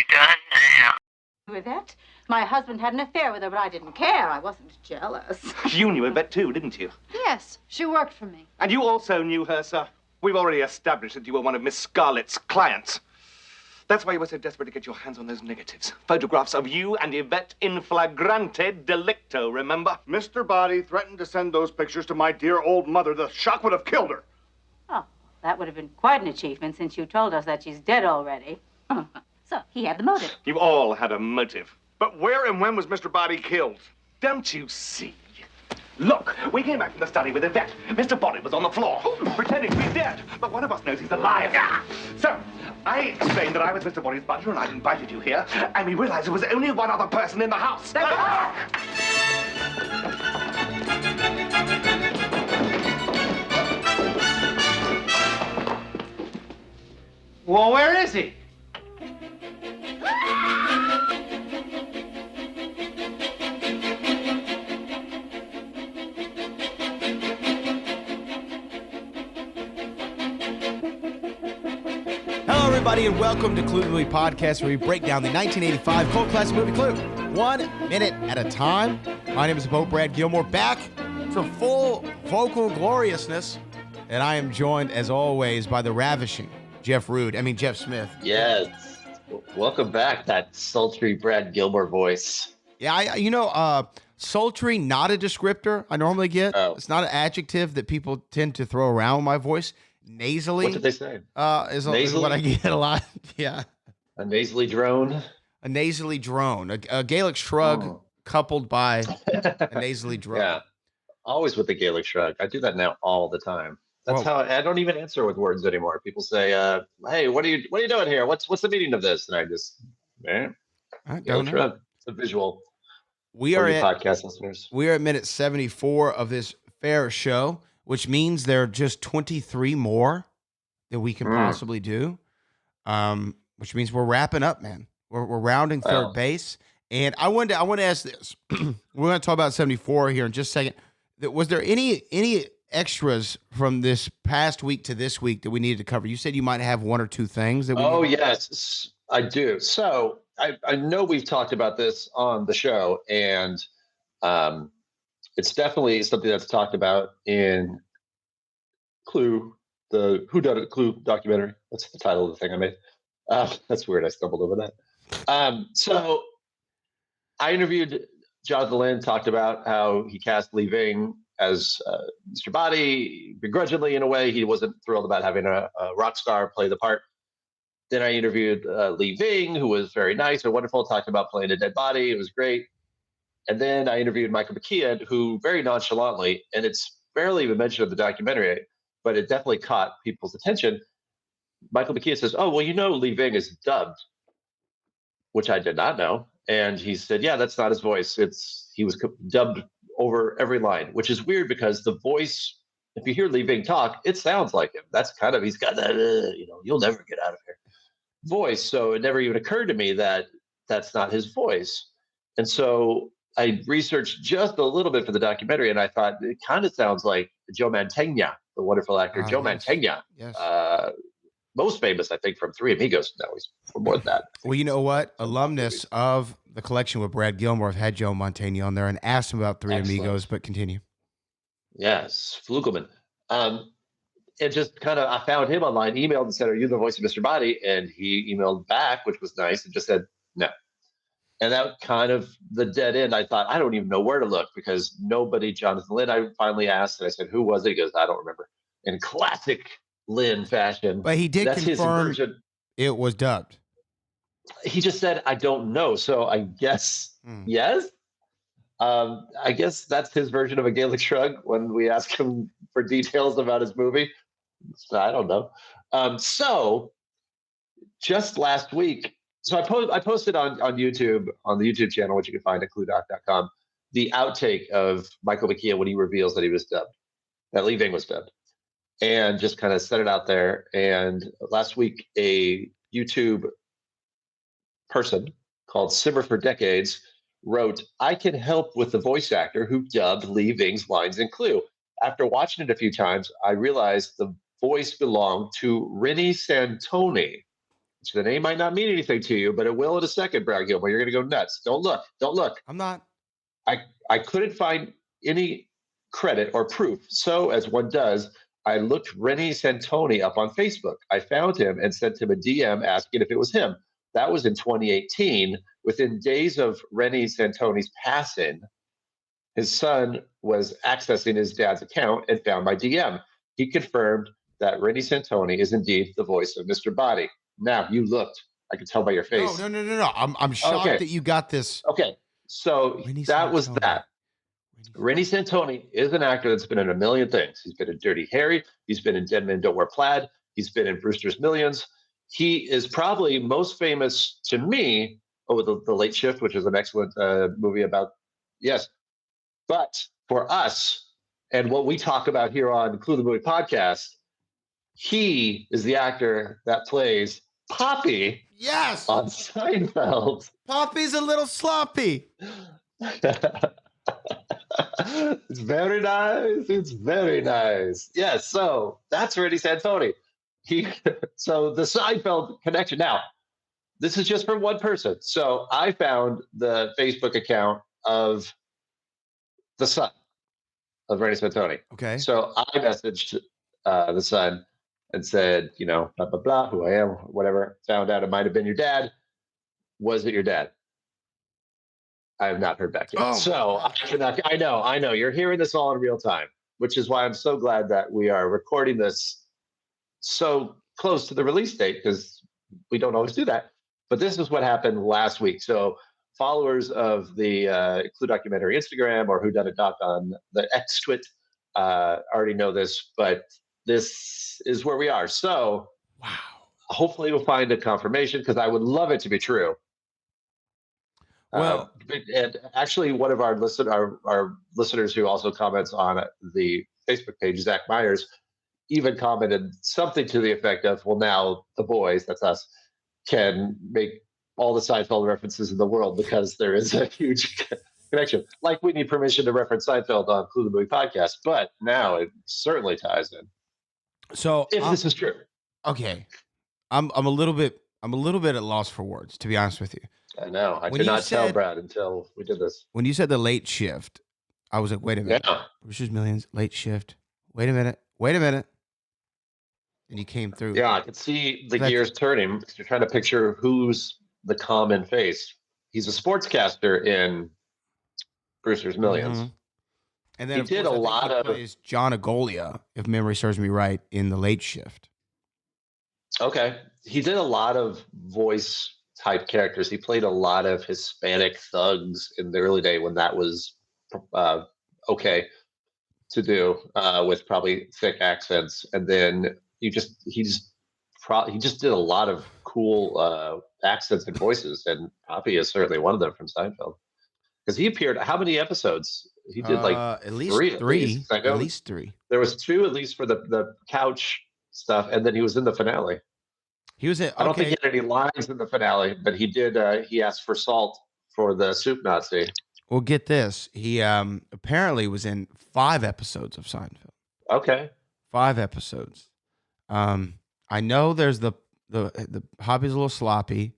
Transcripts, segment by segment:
you done now? With that, my husband had an affair with her, but I didn't care. I wasn't jealous. You knew Yvette too, didn't you? Yes, she worked for me. And you also knew her, sir. We've already established that you were one of Miss Scarlett's clients. That's why you were so desperate to get your hands on those negatives. Photographs of you and Yvette in Flagrante Delicto, remember? Mr. Body threatened to send those pictures to my dear old mother. The shock would have killed her. Oh, that would have been quite an achievement since you told us that she's dead already. So, he had the motive. You all had a motive. But where and when was Mr. Body killed? Don't you see? Look, we came back from the study with Yvette. Mr. Body was on the floor, pretending to be dead. But one of us knows he's alive. So, I explained that I was Mr. Body's butler and I'd invited you here. And we realized there was only one other person in the house. Well, where is he? Hello, everybody, and welcome to Cluedo Movie Podcast, where we break down the 1985 cult classic movie Clue, 1 minute at a time. My name is Pope Brad Gilmore, back for full vocal gloriousness, and I am joined, as always, by the ravishing Jeff Smith. Yes. Welcome back, that sultry Brad Gilmore voice. Yeah, sultry, not a descriptor I normally get. Oh. It's not an adjective that people tend to throw around with my voice. Nasally. What did they say? Is what I get a lot. Yeah. A nasally drone? A nasally drone. A Gaelic shrug coupled by a nasally drone. Yeah. Always with the Gaelic shrug. I do that now all the time. That's how I don't even answer with words anymore. People say, "Hey, what are you doing here? What's the meaning of this?" And I just, I don't Gaelic know. shrug. It's a visual. We for are you at podcast listeners. we are at minute 74 of this fair show, which means there are just 23 more that we can possibly do. Which means we're wrapping up, man. We're rounding third base. And I want to ask this. We're going to talk about 74 here in just a second. Was there any extras from this past week to this week that we needed to cover? You said you might have one or two things that we Oh, yes, I do. So I know we've talked about this on the show, and it's definitely something that's talked about in Clue, the Who Done It Clue documentary. That's the title of the thing I made. That's weird. I stumbled over that. So I interviewed Jonathan Lynn, talked about how he cast Lee Ving as Mr. Body, begrudgingly in a way. He wasn't thrilled about having a rock star play the part. Then I interviewed Lee Ving, who was very nice and wonderful, talked about playing a dead body. It was great. And then I interviewed Michael McKeon, who very nonchalantly, and it's barely even mentioned in the documentary, but it definitely caught people's attention. Michael McKeon says, "Oh, well, Lee Ving is dubbed," which I did not know. And he said, "Yeah, that's not his voice. He was dubbed over every line," which is weird because the voice, if you hear Lee Ving talk, it sounds like him. That's kind of, he's got that, you'll never get out of here voice. So it never even occurred to me that that's not his voice. And so I researched just a little bit for the documentary, and I thought it kind of sounds like Joe Mantegna, the wonderful actor Joe Mantegna. Yes. Most famous, I think, from Three Amigos. No, he's for more than that. Well, you know what? Alumnus of the collection with Brad Gilmore have had Joe Mantegna on there and asked him about Three Amigos, but continue. Yes, Flugelman. And just kind of, I found him online, emailed and said, "Are you the voice of Mr. Body?" And he emailed back, which was nice, and just said, "No." And that kind of the dead end. I thought, I don't even know where to look because nobody, Jonathan Lynn, I finally asked, and I said, "Who was it?" He goes, "I don't remember." In classic Lynn fashion. But he did confirm it was dubbed. He just said, "I don't know." So I guess, yes. I guess that's his version of a Gaelic shrug when we ask him for details about his movie. I don't know. So just last week, so I posted on YouTube, on the YouTube channel, which you can find at cluedoc.com, the outtake of Michael McKeon when he reveals that he was dubbed, that Lee Ving was dubbed, and just kind of set it out there. And last week, a YouTube person called Simmer for Decades wrote, "I can help with the voice actor who dubbed Lee Ving's lines in Clue. After watching it a few times, I realized the voice belonged to Rennie Santoni, The name might not mean anything to you, but it will in a second, Brown Gilmore. You're going to go nuts. Don't look. Don't look. I'm not. I couldn't find any credit or proof. So, as one does, I looked Rennie Santoni up on Facebook. I found him and sent him a DM asking if it was him. That was in 2018. Within days of Rennie Santoni's passing, his son was accessing his dad's account and found my DM. He confirmed that Rennie Santoni is indeed the voice of Mr. Body. Now, you looked. I can tell by your face. No. I'm shocked that you got this. Okay. So that was that. Rennie Santoni is an actor that's been in a million things. He's been in Dirty Harry. He's been in Dead Men Don't Wear Plaid. He's been in Brewster's Millions. He is probably most famous to me over the Late Shift, which is an excellent movie about, yes. But for us and what we talk about here on Clue the Movie Podcast, he is the actor that plays Poppy. Yes. On Seinfeld. Poppy's a little sloppy. It's very nice. It's very nice. Yes. So that's Rennie Santoni. So the Seinfeld connection. Now, this is just for one person. So I found the Facebook account of the son of Rennie Santoni. Okay. So I messaged the son and said, blah, blah, blah, who I am, whatever. Found out it might have been your dad. Was it your dad? I have not heard back yet. Oh. So I know. You're hearing this all in real time, which is why I'm so glad that we are recording this so close to the release date, because we don't always do that. But this is what happened last week. So followers of the Clue Documentary Instagram or Whodunit Doc on the X Twit already know this, but this is where we are. So wow. Hopefully we'll find a confirmation, because I would love it to be true. Well, and actually, one of our listeners who also comments on the Facebook page, Zach Myers, even commented something to the effect of, "Well, now the boys, that's us, can make all the Seinfeld references in the world because there is a huge connection. Like we need permission to reference Seinfeld on Clue the Movie Podcast, but now it certainly ties in." So if this is true, okay, I'm a little bit at loss for words, to be honest with you. I know. I could not tell Brad until we did this. When you said the Late Shift, I was like, wait a minute. Yeah. Brewster's Millions, Late Shift. Wait a minute. And you came through. Yeah, I could see the gears turning, because you're trying to picture who's the common face. He's a sportscaster in Brewster's Millions. Mm-hmm. And then he did a lot of plays John Agolia, if memory serves me right, in the Late Shift. Okay. He did a lot of voice type characters. He played a lot of Hispanic thugs in the early day when that was okay to do, with probably thick accents. And then he just did a lot of cool accents and voices, and Poppy is certainly one of them from Seinfeld, because he appeared. How many episodes? He did at least three. At least three. There was two at least for the couch stuff, and then he was in the finale. He was I don't think he had any lines in the finale, but he did. He asked for salt for the soup Nazi. Well, get this. He apparently was in 5 episodes of Seinfeld. Okay. 5 episodes. I know there's the hobby's a little sloppy.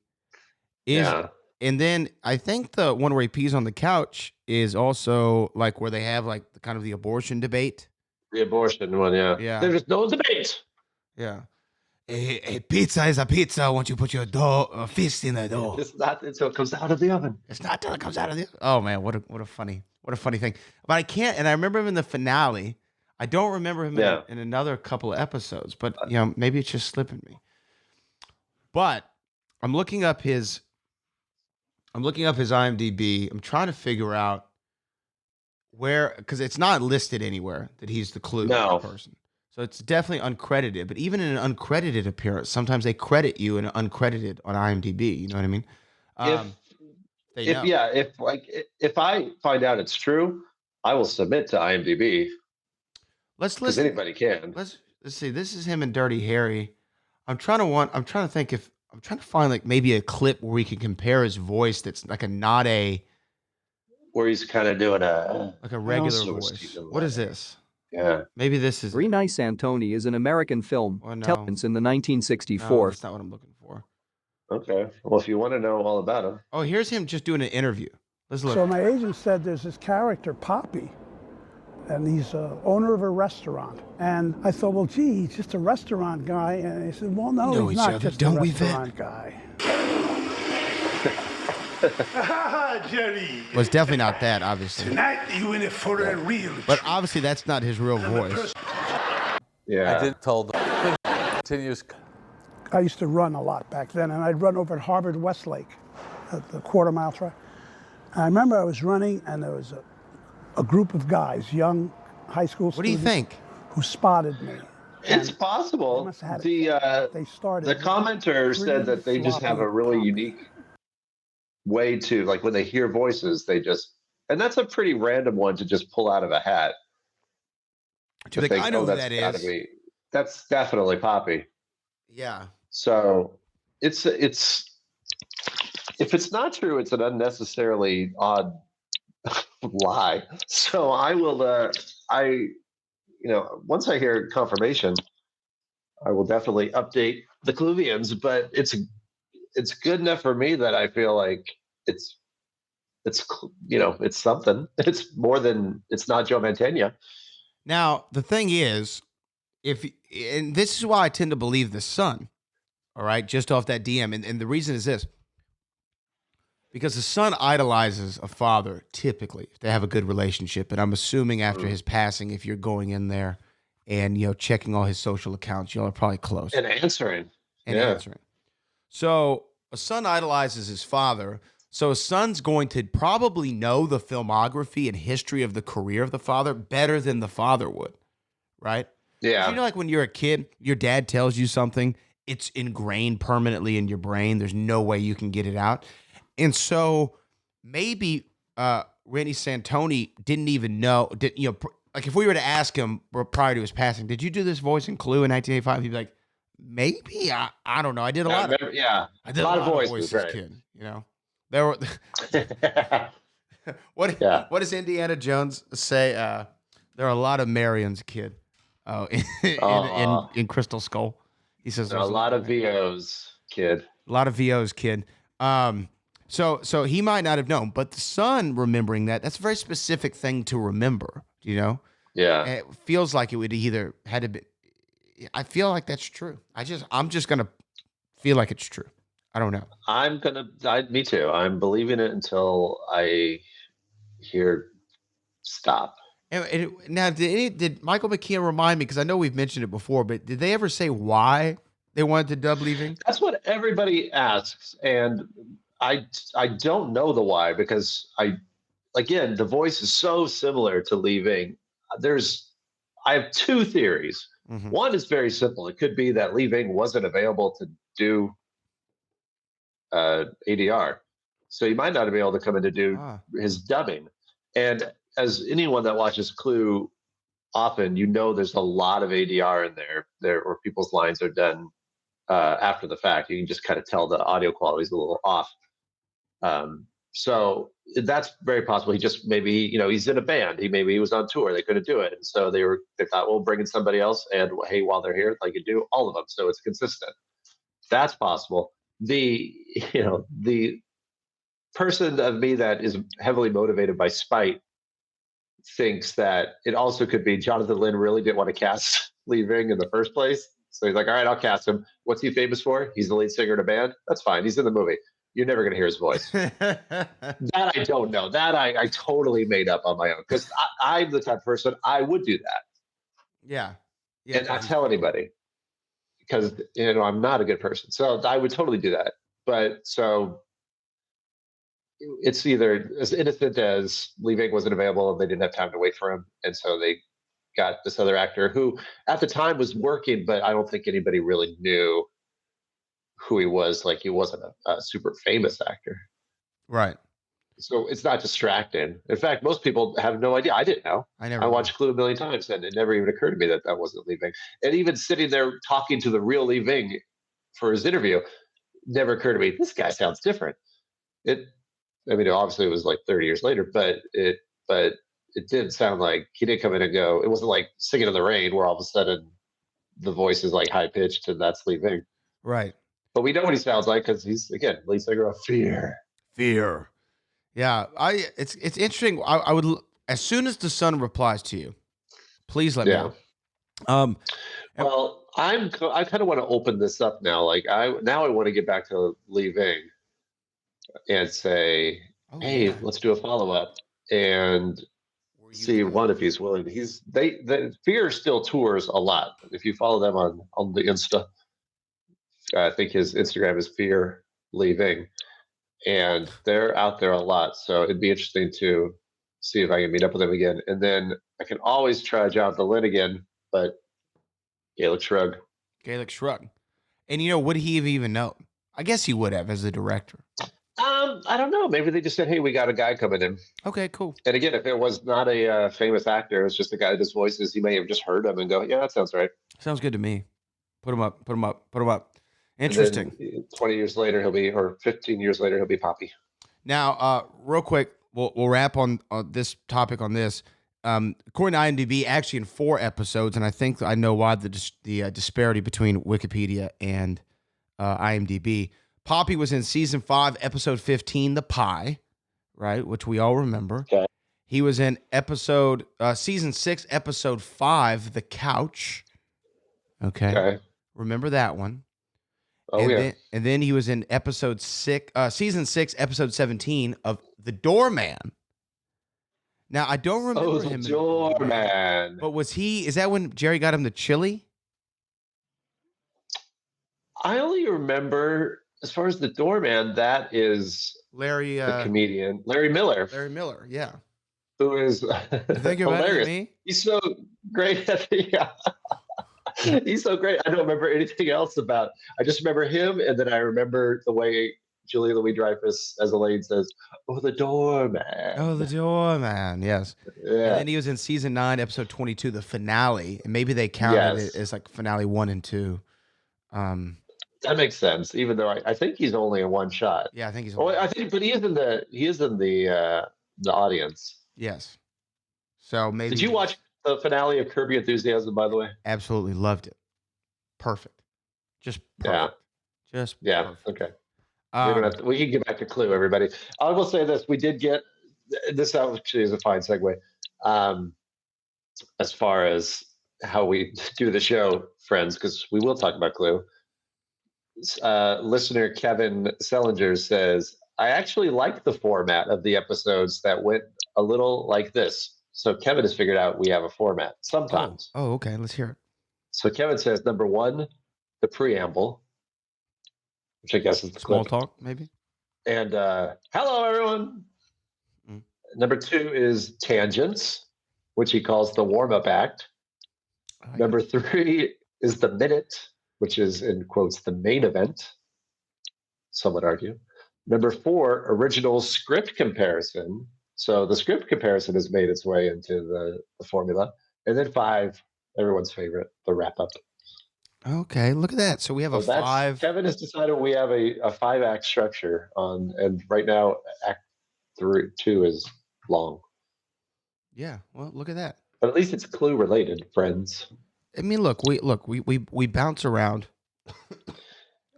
Yeah. And then I think the one where he pees on the couch is also like where they have like kind of the abortion debate. The abortion one, yeah. Yeah. There's no debate. Yeah. A pizza is a pizza once you put your fist in the dough. It's not until it comes out of the oven. It's not until it comes out of the oven. Oh man, what a funny thing. But I can't, and I remember him in the finale. I don't remember him in another couple of episodes, but maybe it's just slipping me. But I'm looking up his IMDb. I'm trying to figure out where, because it's not listed anywhere that he's the Clue person. So it's definitely uncredited. But even in an uncredited appearance, sometimes they credit you in uncredited on IMDb. You know what I mean? If I find out it's true, I will submit to IMDb. Let's because listen. Anybody can. Let's see. This is him and Dirty Harry. I'm trying to find like maybe a clip where we can compare his voice. That's like where he's kind of doing a regular voice. What is this? Yeah. Maybe this is. Rennie Santoni is an American film, television in the 1964. No, that's not what I'm looking for. Okay. Well, if you want to know all about him. Oh, here's him just doing an interview. Let's look. So my agent said there's this character, Poppy, and he's owner of a restaurant. And I thought, well, gee, he's just a restaurant guy. And he said, well, no, know he's each not other, just don't a we, restaurant guy. Jerry, Well, it's definitely not that, obviously. tonight you in it for a real But obviously, that's not his real voice. Yeah. I did tell the continuous. I used to run a lot back then, and I'd run over at Harvard Westlake, at the quarter-mile track. And I remember I was running, and there was a group of guys, young high school What do you students, think? who spotted me. It's They possible. must have had they started. The commenter said that they just have a really unique way to, like, when they hear voices, they just, and that's a pretty random one to just pull out of a hat. To think, I know who that gotta is. be- that's definitely Poppy. Yeah. So it's if it's not true, it's an unnecessarily odd lie. So I will once I hear confirmation, I will definitely update the Cluvians, but it's good enough for me that I feel like it's something. It's more than, it's not Joe Mantegna. Now, the thing is, and this is why I tend to believe the son, all right, just off that DM. And the reason is this. Because the son idolizes a father, typically, if they have a good relationship. And I'm assuming after his passing, if you're going in there and, checking all his social accounts, y'all are probably close. And answering. Answering. So a son idolizes his father. So a son's going to probably know the filmography and history of the career of the father better than the father would, right? Yeah. Like when you're a kid, your dad tells you something, it's ingrained permanently in your brain. There's no way you can get it out. And so maybe Randy Santoni didn't even know, like if we were to ask him prior to his passing, did you do this voice in Clue in 1985? He'd be like, maybe, I don't know. I did a lot. I did a lot of voices, right. kid. There were. What does Indiana Jones say? There are a lot of Marions, kid. Oh, in Crystal Skull, he says there are a lot of VOs, kid. A lot of VOs, kid. So he might not have known, but the son remembering that's a very specific thing to remember. Yeah. And it feels like it would either had to be. I feel like that's true. I'm just gonna feel like it's true. I don't know. Me too. I'm believing it until I hear stop. Now, did Michael McKeon remind me, because I know we've mentioned it before, but did they ever say why they wanted to dub Leaving? That's what everybody asks, and I don't know the why, because the voice is so similar to Leaving. I have two theories. Mm-hmm. One is very simple. It could be that Leaving wasn't available to do ADR, so he might not be able to come in to do his dubbing. And as anyone that watches Clue often, there's a lot of ADR in there where people's lines are done after the fact. You can just kind of tell the audio quality is a little off. So that's very possible. He just maybe, he's in a band. He was on tour. They couldn't do it. And so they thought, well, bring in somebody else. And hey, while they're here, you do all of them. So it's consistent. That's possible. The person of me that is heavily motivated by spite thinks that it also could be Jonathan Lynn really didn't want to cast Leaving in the first place. So he's like, all right, I'll cast him. What's he famous for? He's the lead singer in a band. That's fine. He's in the movie. You're never going to hear his voice. That I don't know. That I totally made up on my own, because I'm the type of person I would do that. Yeah. And not tell anybody, because I'm not a good person. So I would totally do that. But so it's either as innocent as Leaving wasn't available and they didn't have time to wait for him, and so they got this other actor who at the time was working, but I don't think anybody really knew who he was. He wasn't a super famous actor. Right. So it's not distracting. In fact, most people have no idea. I didn't know. I watched Clue a million times, and it never even occurred to me that wasn't Leaving. And even sitting there talking to the real Leaving for his interview, never occurred to me, this guy sounds different. Obviously it was 30 years later, but it did sound like he didn't come in and go, it wasn't like Singing in the Rain where all of a sudden the voice is high pitched and that's Leaving. Right. But we know what he sounds like because he's, again, lead singer of Fear. Fear. Yeah, it's interesting. I would, as soon as the son replies to you, please let me know. Well, I kind of want to open this up now. Like I want to get back to Lee Ving and say, hey, let's do a follow up and see if he's willing. The Fear still tours a lot. If you follow them on the Insta, I think his Instagram is Fear Lee Ving, and they're out there a lot. So it'd be interesting to see if I can meet up with them again. And then I can always try Jonathan Lynn again, but Gaelic Shrug. Gaelic Shrug. And would he have even known? I guess he would have as the director. I don't know. Maybe they just said, hey, we got a guy coming in. Okay, cool. And again, if it was not a famous actor, it was just a guy that does voices, he may have just heard him and go, yeah, that sounds right. Sounds good to me. Put him up. Interesting. 20 years later, or 15 years later, he'll be Poppy. Now, real quick, we'll wrap on this topic on this. According to IMDb, actually in 4 episodes, and I think I know why the disparity between Wikipedia and IMDb. Poppy was in season 5, episode 15, The Pie, right, which we all remember. Okay. He was in season 6, episode 5, The Couch. Okay. Remember that one. Oh, yeah. And then he was in season 6, episode 17 of The Doorman. Now, I don't remember him. The Doorman. But is that when Jerry got him the chili? I only remember, as far as The Doorman, that is Larry, the comedian, Larry Miller. Larry Miller, yeah. Who is hilarious. Me? He's so great at he's so great. I don't remember anything else about. I just remember him, and then I remember the way Julia Louis-Dreyfus as Elaine says, "Oh, the doorman." Oh, the doorman. Yes. Yeah. And then he was in season 9, episode 22, the finale, and maybe they counted it as like finale 1 and 2. That makes sense. Even though I think he's only in one shot. Yeah, I think he's. But he is in the audience. Yes. So maybe. Did you watch the finale of Curb Your Enthusiasm, by the way? Absolutely loved it. Perfect. Just perfect. Yeah. Just perfect. Okay. We can get back to Clue, everybody. I will say this: we did get this. Actually, is a fine segue. As far as how we do the show, friends, because we will talk about Clue. Listener Kevin Sellinger says, I actually like the format of the episodes that went a little like this. So Kevin has figured out we have a format sometimes. Oh, okay. Let's hear it. So Kevin says, number 1, the preamble, which I guess is the small clip. talk, maybe. And hello, everyone. Number 2 is tangents, which he calls the warm-up act. Number 3 is the minute, which is in quotes the main event. Some would argue. Number 4, original script comparison. So the script comparison has made its way into the formula. And then 5, everyone's favorite, the wrap up. Okay, look at that. So we have a 5. Kevin has decided we have a 5-act structure and right now act 2 is long. Yeah, well, look at that. But at least it's Clue related, friends. I mean, look, we bounce around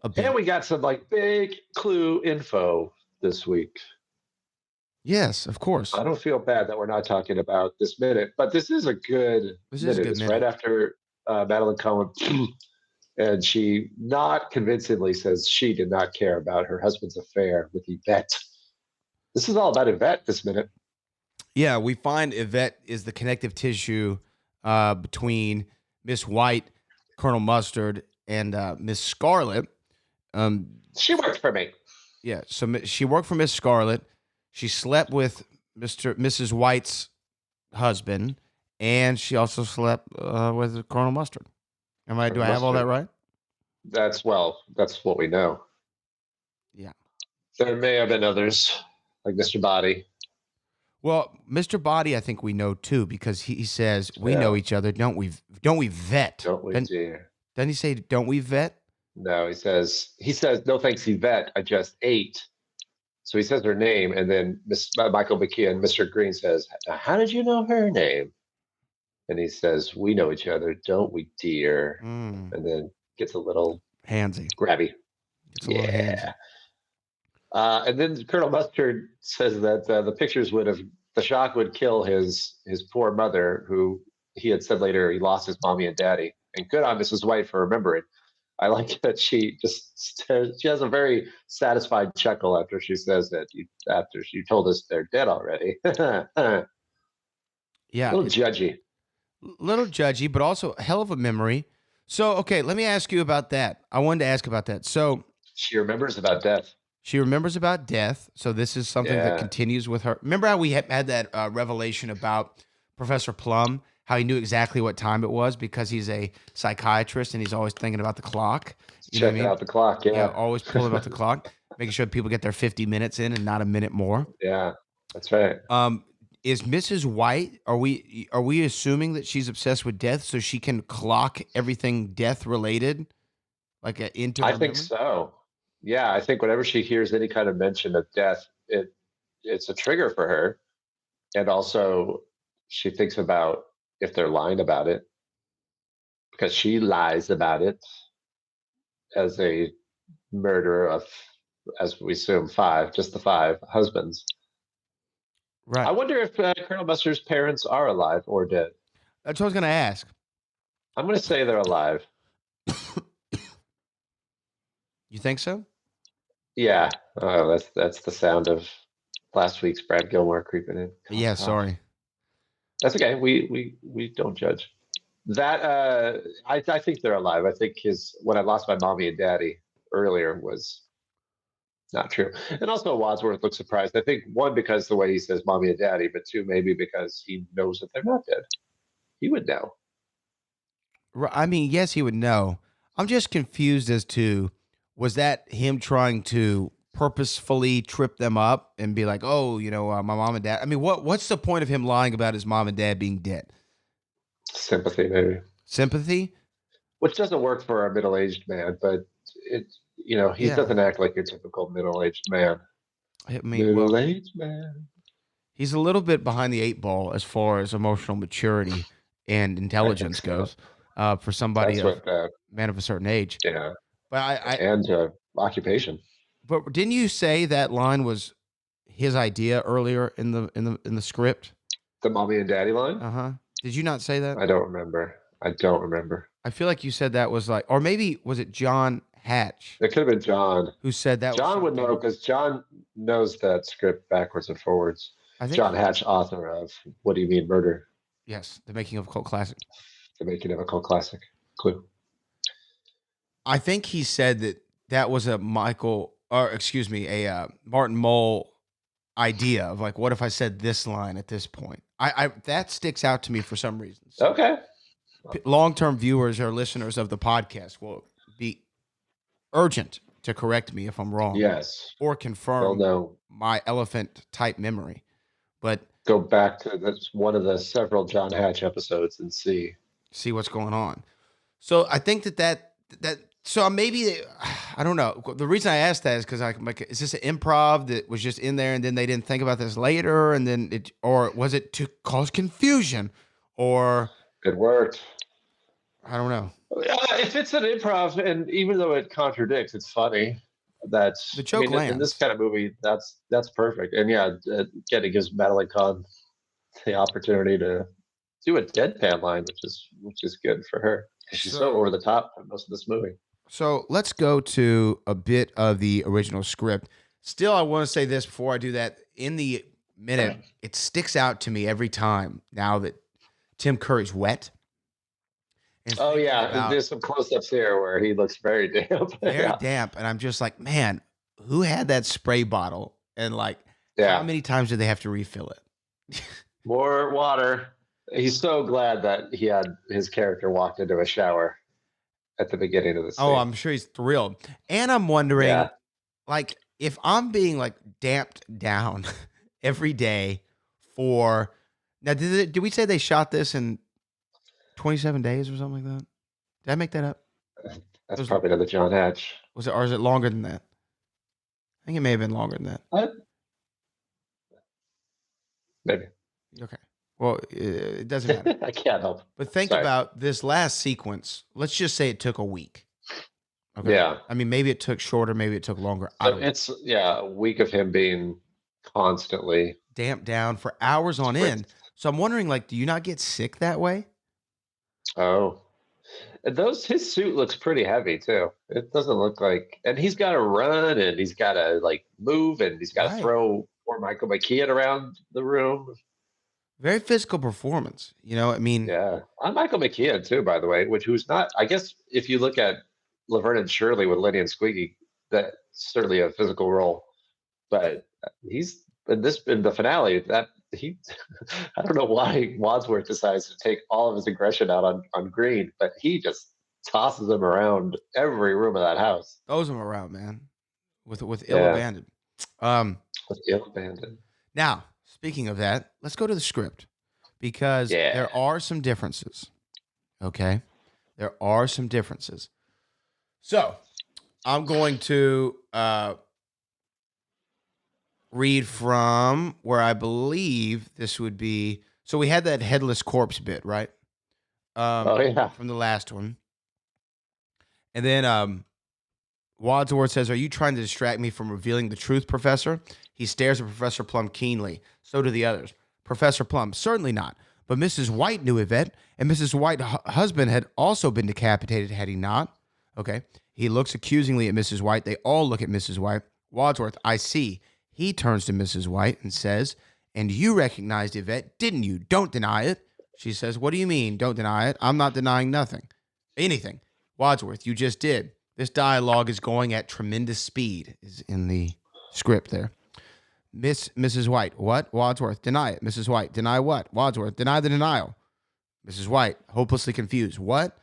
a bit. And we got some like big Clue info this week. Yes, of course. I don't feel bad that we're not talking about this minute, but this is a good minute. It's right after Madeline Cohen, and she not convincingly says she did not care about her husband's affair with Yvette. This is all about Yvette this minute. Yeah, we find Yvette is the connective tissue between Miss White, Colonel Mustard, and Miss Scarlet. She worked for me. Yeah, so she worked for Miss Scarlet. She slept with Mrs. White's husband, and she also slept with Colonel Mustard. Do I have all that right? That's what we know. Yeah. There may have been others, like Mr. Body. Well, Mr. Body, I think we know too, because he says we know each other, don't we? Don't we vet? Don't we, dear? Doesn't he say, "Don't we vet"? No, he says no thanks, Yvette. I just ate. So he says her name, and then Michael McKeon, Mr. Green says, now, how did you know her name? And he says, we know each other, don't we, dear? And then gets a little handsy, grabby. It's a little handsy. And then Colonel Mustard says that the shock would kill his poor mother, who he had said later he lost his mommy and daddy. And good on Mrs. White for remembering. I like that she she has a very satisfied chuckle after she says that, after she told us they're dead already. Yeah. A little judgy. Little judgy, but also a hell of a memory. So, okay, let me ask you about that. I wanted to ask about that. So She remembers about death. she remembers about death. So this is something that Yeah. continues with her. Remember how we had that revelation about Professor Plum, how he knew exactly what time it was because he's a psychiatrist and he's always thinking about the clock. You know what I Checking mean? out the clock. Yeah. Always pulling about the clock, making sure people get their 50 minutes in and not a minute more. Yeah, that's right. Is Mrs. White, are we assuming that she's obsessed with death so she can clock everything death related? Like into her I think memory? so. Yeah, I think whenever she hears any kind of mention of death, it's a trigger for her. And also she thinks about if they're lying about it, because she lies about it as a murderer of, as we assume, just the 5 husbands. Right. I wonder if Colonel Mustard's parents are alive or dead. That's what I was going to ask. I'm going to say they're alive. You think so? Yeah. Oh, that's the sound of last week's Brad Gilmore creeping in. Yeah, sorry. That's okay. We don't judge. That I think they're alive. I think when I lost my mommy and daddy earlier was not true. And also Wadsworth looks surprised. I think 1, because the way he says mommy and daddy, but 2, maybe because he knows that they're not dead. He would know. I mean, yes, he would know. I'm just confused as to, was that him trying to purposefully trip them up and be like, oh, my mom and dad. I mean, what's the point of him lying about his mom and dad being dead? Sympathy, maybe. Sympathy? Which doesn't work for a middle-aged man, but he doesn't act like your typical middle-aged man. I mean, Middle-aged man. He's a little bit behind the 8 ball as far as emotional maturity and intelligence goes, for somebody man of a certain age. Yeah. But and occupation. But didn't you say that line was his idea earlier in the script? The mommy and daddy line? Uh-huh. Did you not say that? I don't remember. I feel like you said that was like, or maybe was it John Hatch? It could have been John. Who said that? John would know, because John knows that script backwards and forwards. I think John Hatch, author of What Do You Mean Murder? Yes, The Making of a Cult Classic. The Making of a Cult Classic. Clue. I think he said that was a Martin Mull idea of like, what if I said this line at this point? I that sticks out to me for some reason. So okay. Long-term viewers or listeners of the podcast will be urgent to correct me if I'm wrong. Yes. Or confirm my elephant type memory. But go back to one of the several John Hatch episodes and see what's going on. So I think that so maybe, I don't know. The reason I asked that is because is this an improv that was just in there and then they didn't think about this later and then or was it to cause confusion, or it worked? I don't know. If it's an improv, and even though it contradicts, it's funny. That's the joke lands. In this kind of movie. That's perfect. And yeah, again, it gives Madeline Kahn the opportunity to do a deadpan line, which is good for her. She's so over the top for most of this movie. So let's go to a bit of the original script. Still, I want to say this before I do that. In the minute, it sticks out to me every time now that Tim Curry's wet. Oh yeah, there's some close-ups here where he looks very damp. Very damp, and I'm just like, man, who had that spray bottle? And like, how many times did they have to refill it? More water. He's so glad that he had his character walked into a shower at the beginning of the scene. Oh, I'm sure he's thrilled. And I'm wondering, like, if I'm being like damped down every day for now, did we say they shot this in 27 days or something like that? Did I make that up? That's probably another John Hatch. Was it, or is it longer than that? I think it may have been longer than that. What? Maybe. Okay. Well, it doesn't matter. I can't help. But think about this last sequence. Let's just say it took a week. Okay. Yeah. I mean, maybe it took shorter, maybe it took longer. I So don't know. it's a week of him being constantly Damped down for hours on end. So I'm wondering, like, do you not get sick that way? Oh. And his suit looks pretty heavy too. It doesn't look like, and he's got to run and he's got to like move and he's got to Right. throw poor Michael McKeon around the room. Very physical performance. You know, I mean, Yeah, I'm Michael McKeon too, by the way, who's not. I guess if you look at Laverne and Shirley with Lenny and Squeaky, that's certainly a physical role. But he's in the finale that he, I don't know why Wadsworth decides to take all of his aggression out on Green, but he just tosses him around every room of that house. throws them around, man, with ill Yeah. abandon. With ill abandon. Now, speaking of that, let's go to the script because there are some differences. Okay, there are some differences. So I'm going to read from where I believe this would be. So we had that headless corpse bit, right? Oh yeah. From the last one. And then Wadsworth says, "Are you trying to distract me from revealing the truth, Professor?" He stares at Professor Plum keenly. So do the others. Professor Plum, certainly not. But Mrs. White knew Yvette, and Mrs. White's husband had also been decapitated, had he not? Okay. He looks accusingly at Mrs. White. They all look at Mrs. White. Wadsworth, I see. He turns to Mrs. White and says, "And you recognized Yvette, didn't you? Don't deny it." She says, "What do you mean, don't deny it? I'm not denying nothing. Anything." Wadsworth, "You just did. This dialogue is going at tremendous speed," is in the script there. Mrs. White, "What?" Wadsworth, "Deny it." Mrs. White, "Deny what?" Wadsworth, "Deny the denial." Mrs. White, hopelessly confused. "What?"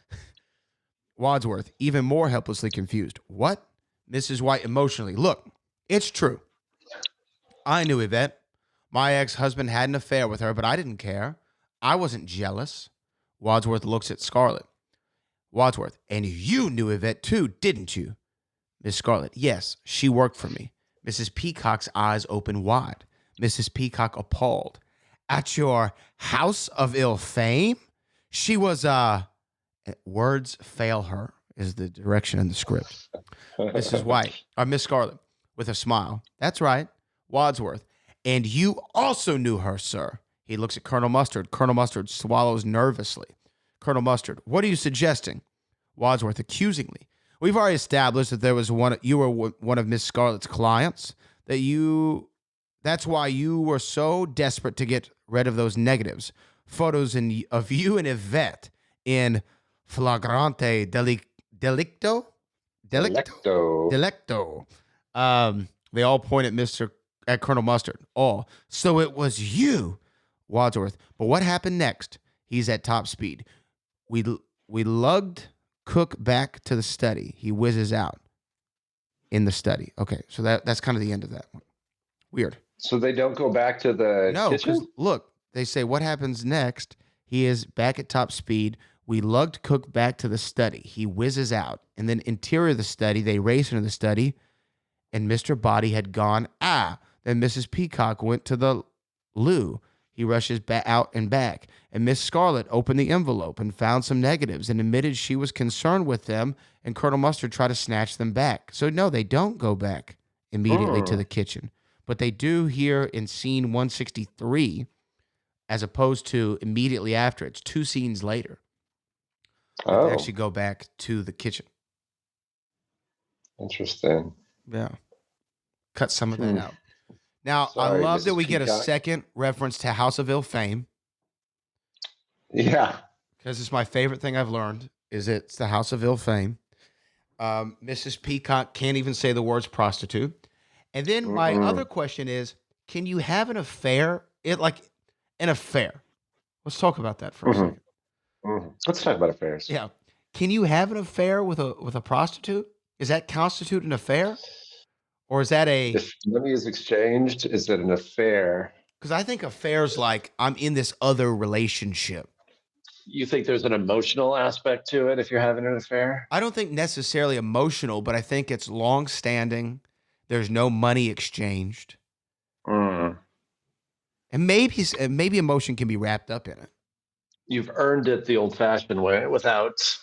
Wadsworth, even more helplessly confused. "What?" Mrs. White, emotionally, "Look, it's true. I knew Yvette. My ex-husband had an affair with her, but I didn't care. I wasn't jealous." Wadsworth looks at Scarlett. Wadsworth, "And you knew Yvette too, didn't you?" Miss Scarlett, "Yes, she worked for me." Mrs. Peacock's eyes open wide. Mrs. Peacock appalled. "At your house of ill fame? She was, words fail her, is the direction in the script. Mrs. White, or Miss Scarlett, with a smile. "That's right." Wadsworth, "And you also knew her, sir." He looks at Colonel Mustard. Colonel Mustard swallows nervously. Colonel Mustard, "What are you suggesting?" Wadsworth, accusingly, "We've already established that you were one of Miss Scarlett's clients, that's why you were so desperate to get rid of those negatives, photos of you and Yvette in Flagrante Delicto. They all point at Colonel Mustard. All. "So it was you." Wadsworth, "But what happened next?" He's at top speed. We lugged Cook back to the study. He whizzes out in the study. Okay, so that's kind of the end of that one. Weird. So they don't go back to the No, because kitchen? look, they say what happens next. He is back at top speed. We lugged Cook back to the study. He whizzes out. And then interior of the study, they race into the study, and Mr. Body had gone. Then Mrs. Peacock went to the loo. He rushes out and back. And Miss Scarlett opened the envelope and found some negatives and admitted she was concerned with them, and Colonel Mustard tried to snatch them back. So, no, they don't go back immediately to the kitchen. But they do here in scene 163, as opposed to immediately after. It's 2 scenes later. They actually go back to the kitchen. Interesting. Yeah. Cut some of that out. Now, Sorry, I love Mrs. that we get a Peacock. second reference to House of Ill Fame. Yeah. Because it's my favorite thing I've learned is it's the House of Ill Fame. Mrs. Peacock can't even say the words prostitute. And then my other question is, can you have an affair? An affair. Let's talk about that for a second. Let's talk about affairs. Yeah. Can you have an affair with a prostitute? Does that constitute an affair? Or is that If money is exchanged, is it an affair? because I think affairs like I'm in this other relationship. You think there's an emotional aspect to it if you're having an affair? I don't think necessarily emotional, but I think it's long standing. There's no money exchanged. And maybe emotion can be wrapped up in it. You've earned it the old-fashioned way without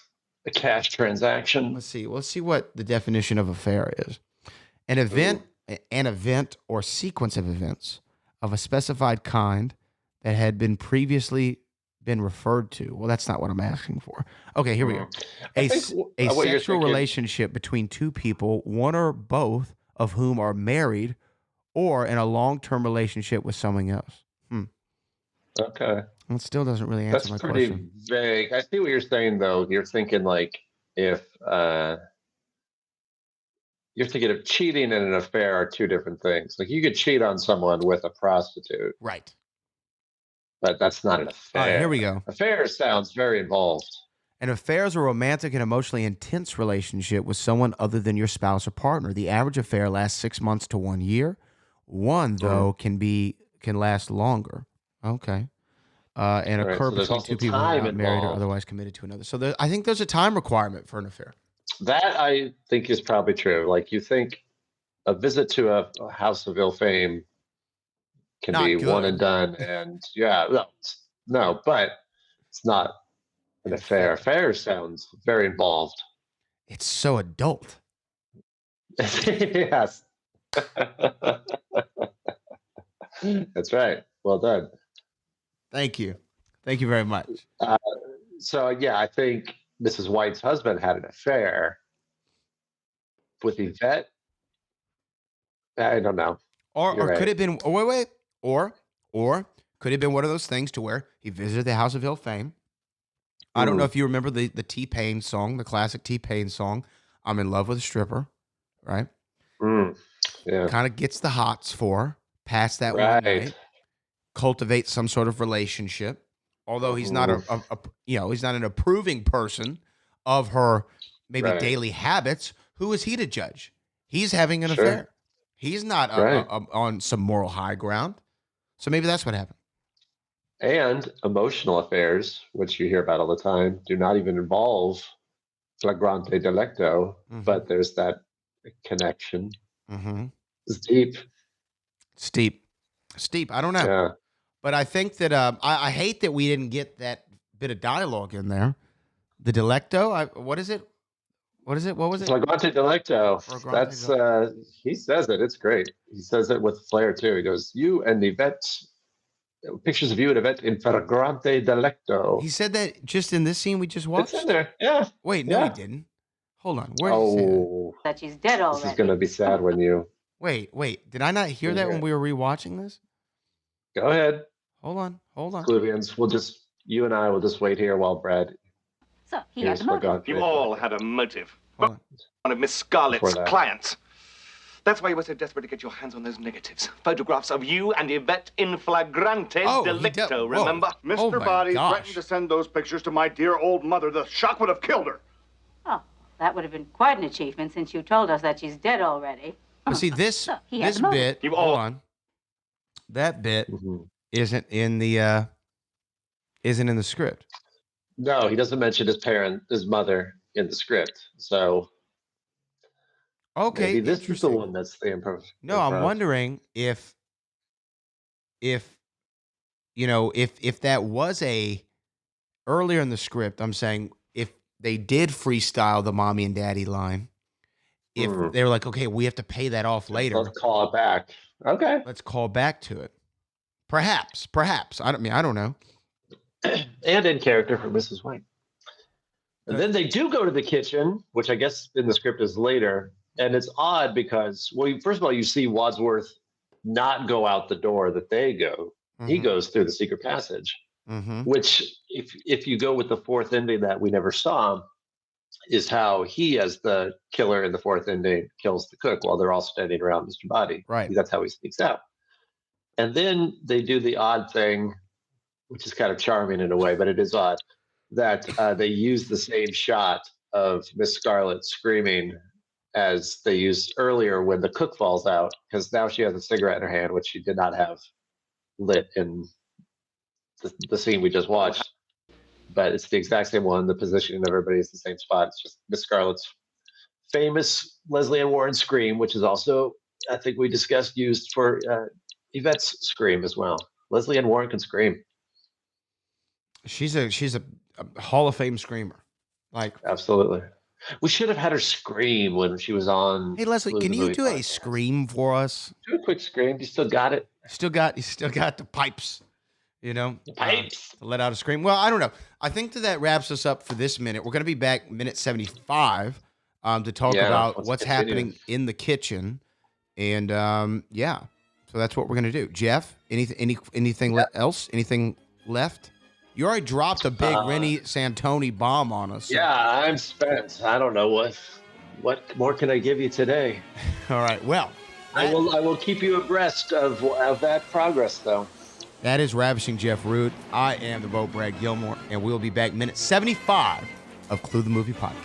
a cash transaction. Let's see. Let's see what the definition of affair is. An event or sequence of events of a specified kind that had been previously been referred to. Well, that's not what I'm asking for. Okay, here we go. I A think what you're sexual thinking- relationship between two people, one or both of whom are married or in a long-term relationship with someone else. Okay. It still doesn't really answer That's my pretty question. vague. I see what you're saying, though. You're thinking like if you're thinking of cheating and an affair are two different things. Like you could cheat on someone with a prostitute, Right. but that's not an affair. All right, here we go. Affair sounds very involved. An affair is a romantic and emotionally intense relationship with someone other than your spouse or partner. The average affair lasts 6 months to 1 year. One, though, can last longer. Okay. And Right, occur so there's between also two people who are time not married or involved. otherwise committed to another. So I think there's a time requirement for an affair. That I think is probably true. Like you think a visit to a house of ill fame can Not be one good. and done, and no, but it's not an affair. Affair sounds very involved. It's so adult. Yes. That's right. Well done. Thank you. Thank you very much. So yeah, I think Mrs. White's husband had an affair with Yvette. I don't know. Or You're could right. it have been wait. Or could it have been one of those things to where he visited the House of Ill Fame. I don't know if you remember the T-Pain song, the classic T-Pain song, I'm in love with a stripper, right? Yeah. Kind of gets the hots for her, past that one Right. night, cultivate some sort of relationship. Although he's not he's not an approving person of her maybe Right. daily habits. Who is he to judge? He's having an Sure. affair. He's not Right. on some moral high ground. So maybe that's what happened. And emotional affairs, which you hear about all the time, do not even involve Flagrante Delicto, but there's that connection. It's deep. Steep. I don't know. Yeah. But I think that I hate that we didn't get that bit of dialogue in there. The Delicto, what is it? What is it? What was it? Flagrante Delicto. Flagrante That's he says it. It's great. He says it with flair too. He goes, "You and Yvette, pictures of you and Yvette in Flagrante Delicto." He said that just in this scene we just watched? It's in there. Yeah. Wait, no, he Yeah. didn't. Hold on. Where did he say that? Oh, That she's dead this is already. gonna be sad when you Wait. Did I not hear that when we were rewatching this? go ahead. Hold on. Cluvians, you and I will just wait here while Brad. So he had Here's the motive. Flagrante. You all had a motive. Hold on. One of Miss Scarlett's Before that. clients. That's why you were so desperate to get your hands on those negatives. Photographs of you and Yvette in Flagrante Oh, he Delicto, whoa. remember? Oh Mr. my Body gosh. threatened to send those pictures to my dear old mother. The shock would have killed her. Oh, that would have been quite an achievement since you told us that she's dead already. But see, this he had this the motive. bit, You hold all- on. That bit Mhm. isn't in the script. No, he doesn't mention his mother in the script. So Okay, maybe this is the interesting. one that's the improv. No, I'm wondering if that was a earlier in the script. I'm saying if they did freestyle the mommy and daddy line, if they were like, okay, we have to pay that off later. Let's call it back. Okay. Let's call back to it. Perhaps. I don't know. And in character for Mrs. White. And then they do go to the kitchen, which I guess in the script is later. And it's odd because, well, first of all, you see Wadsworth not go out the door that they go. He goes through the secret passage, which if you go with the fourth ending that we never saw, is how he, as the killer in the fourth ending, kills the cook while they're all standing around Mr. Body. Right. That's how he sneaks out. And then they do the odd thing, which is kind of charming in a way, but it is odd, that they use the same shot of Miss Scarlett screaming as they used earlier when the cook falls out, because now she has a cigarette in her hand, which she did not have lit in the scene we just watched. But it's the exact same one. The positioning of everybody is the same spot. It's just Miss Scarlett's famous Leslie Ann Warren scream, which is also, I think we discussed, used for Yvette's scream as well. Leslie Ann Warren can scream. She's a Hall of Fame screamer. Like, Absolutely. We should have had her scream when she was on. hey Leslie, Cluedo can you movie do a podcast. scream for us? Do a quick scream. You still got it? You still got the pipes, you know, Pipes. to let out a scream. Well, I don't know. I think that wraps us up for this minute. We're going to be back minute 75 to talk about let's what's continue. happening in the kitchen. And yeah, so that's what we're going to do. Jeff, anything else? Anything left? You already dropped a big Rennie Santoni bomb on us. So. Yeah, I'm spent. I don't know what more can I give you today. All right. Well, I will keep you abreast of that progress, though. that is Ravishing Jeff Root. I am the Bo Brad Gilmore, and we'll be back minute 75 of Clue the Movie Podcast.